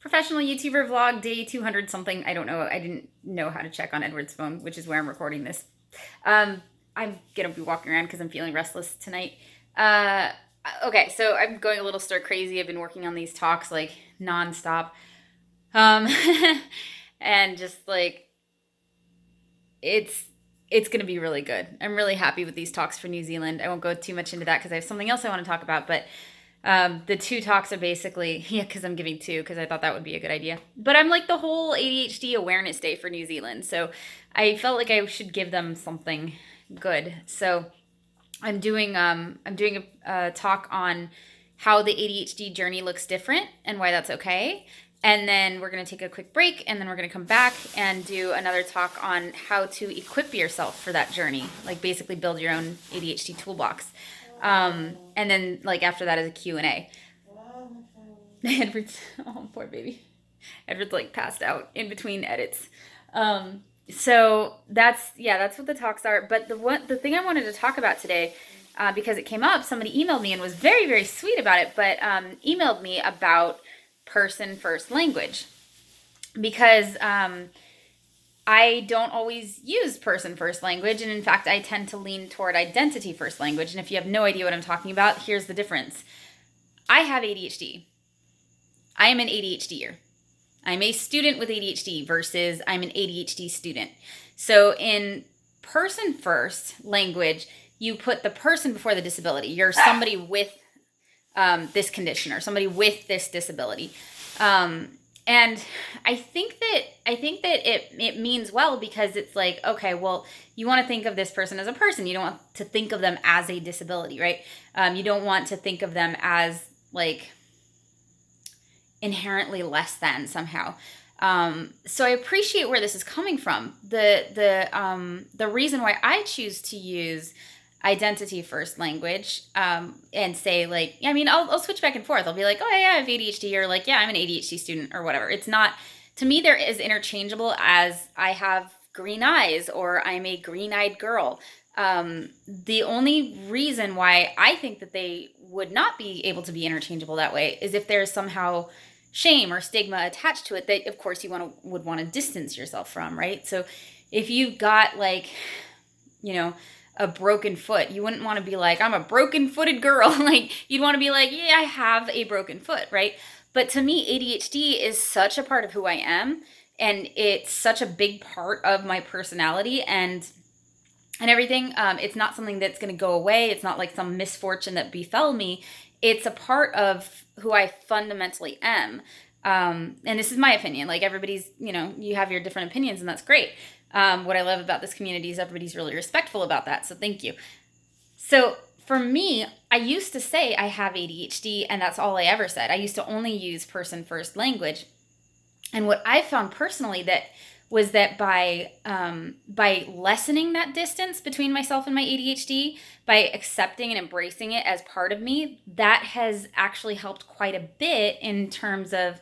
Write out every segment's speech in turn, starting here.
Professional YouTuber vlog, day 200 something. I don't know. I didn't know how to check on Edward's phone, which is where I'm recording this. I'm going to be walking around because I'm feeling restless tonight. Uh, okay, so I'm going a little stir crazy. I've been working on these talks like nonstop. Um, and just like, it's it's going to be really good. I'm really happy with these talks for New Zealand. I won't go too much into that because I have something else I want to talk about, but the two talks are basically, yeah, because I'm giving two because I thought that would be a good idea. But I'm like the whole ADHD Awareness Day for New Zealand, so I felt like I should give them something good. So I'm doing a talk on how the ADHD journey looks different and why that's okay. And then we're going to take a quick break and then we're going to come back and do another talk on how to equip yourself for that journey, like basically build your own ADHD toolbox. And then like after that is a Q&A. Edward's, oh, poor baby. Edward's like passed out in between edits. So that's what the talks are. But the thing I wanted to talk about today, because it came up, somebody emailed me and was very, very sweet about it, but emailed me about person first language. Because I don't always use person first language. And in fact, I tend to lean toward identity first language. And if you have no idea what I'm talking about, here's the difference. I have ADHD. I am an ADHDer. I'm a student with ADHD versus I'm an ADHD student. So in person first language, you put the person before the disability. You're somebody with this condition or somebody with this disability. And I think that it means well because it's like, okay, well, you want to think of this person as a person. You don't want to think of them as a disability, right? You don't want to think of them as like inherently less than somehow. So I appreciate where this is coming from. The reason why I choose to use identity first language and say like, I mean, I'll switch back and forth. I'll be like, oh yeah, I have ADHD, or like, yeah, I'm an ADHD student, or whatever. It's not, to me, they're as interchangeable as I have green eyes or I'm a green-eyed girl. The only reason why I think that they would not be able to be interchangeable that way is if there's somehow shame or stigma attached to it that of course you would want to distance yourself from, right? So if you've got like, you know, a broken foot, you wouldn't want to be like, I'm a broken footed girl. Like you'd want to be like, yeah, I have a broken foot, right? But to me, ADHD is such a part of who I am, and it's such a big part of my personality and everything. It's not something that's going to go away. It's not like some misfortune that befell me. It's a part of who I fundamentally am. And this is my opinion. Like everybody's, you have your different opinions, and that's great. What I love about this community is everybody's really respectful about that. So thank you. So for me, I used to say I have ADHD, and that's all I ever said. I used to only use person first language. And what I found personally was that by lessening that distance between myself and my ADHD, by accepting and embracing it as part of me, that has actually helped quite a bit in terms of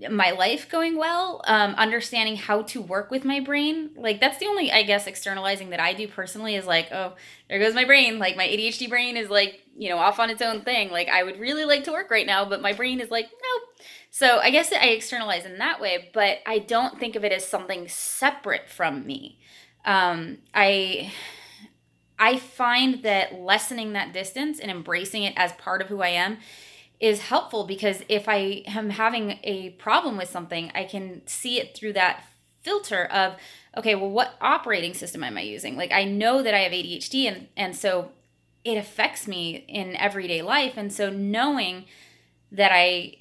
my life going well, understanding how to work with my brain. Like that's the only, I guess, externalizing that I do personally is like, oh, there goes my brain. Like my ADHD brain is like, off on its own thing. Like I would really like to work right now, but my brain is like, nope. So I guess I externalize in that way, but I don't think of it as something separate from me. I find that lessening that distance and embracing it as part of who I am is helpful, because if I am having a problem with something, I can see it through that filter of, okay, well, what operating system am I using? Like I know that I have ADHD, and so it affects me in everyday life. And so knowing that I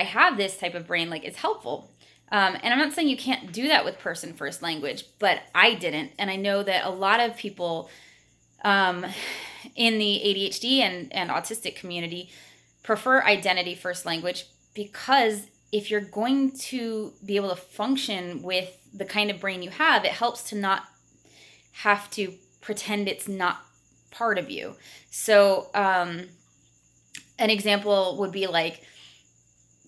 have this type of brain, like, is helpful. And I'm not saying you can't do that with person first language, but I didn't. And I know that a lot of people in the ADHD and autistic community prefer identity first language, because if you're going to be able to function with the kind of brain you have, it helps to not have to pretend it's not part of you. So an example would be like,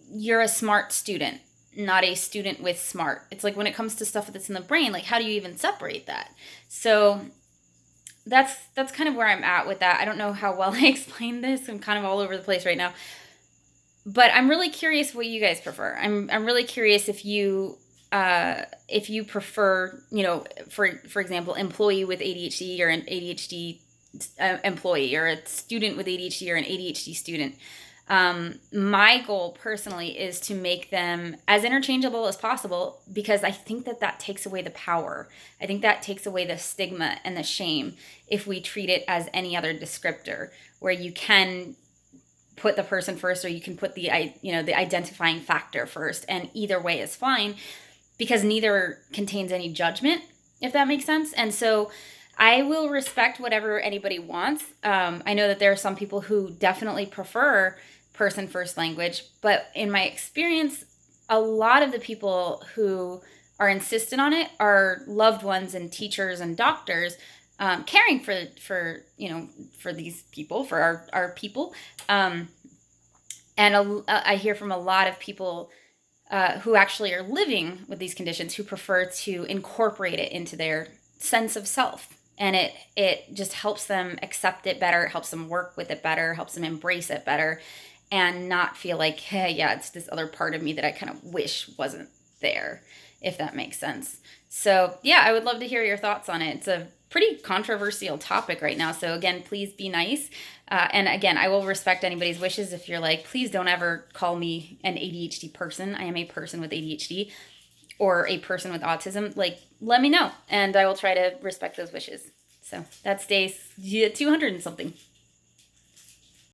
you're a smart student, not a student with smart. It's like when it comes to stuff that's in the brain, like how do you even separate that? So that's kind of where I'm at with that. I don't know how well I explained this. I'm kind of all over the place right now. but I'm really curious what you guys prefer. I'm really curious if you prefer, for example, employee with ADHD or an ADHD employee, or a student with ADHD or an ADHD student. My goal personally is to make them as interchangeable as possible, because I think that takes away the power. I think that takes away the stigma and the shame if we treat it as any other descriptor, where you can put the person first, or you can put the identifying factor first, and either way is fine, because neither contains any judgment, if that makes sense. And so I will respect whatever anybody wants. I know that there are some people who definitely prefer person first language, but in my experience, a lot of the people who are insistent on it are loved ones and teachers and doctors, caring for these people, for our people. And I hear from a lot of people who actually are living with these conditions, who prefer to incorporate it into their sense of self. And it just helps them accept it better, helps them work with it better, helps them embrace it better, and not feel like, hey, yeah, it's this other part of me that I kind of wish wasn't there, if that makes sense. So yeah, I would love to hear your thoughts on it. It's a pretty controversial topic right now. So again, please be nice. And again, I will respect anybody's wishes. If you're like, please don't ever call me an ADHD person. I am a person with ADHD or a person with autism. Like, let me know, and I will try to respect those wishes. So that's day 200 and something.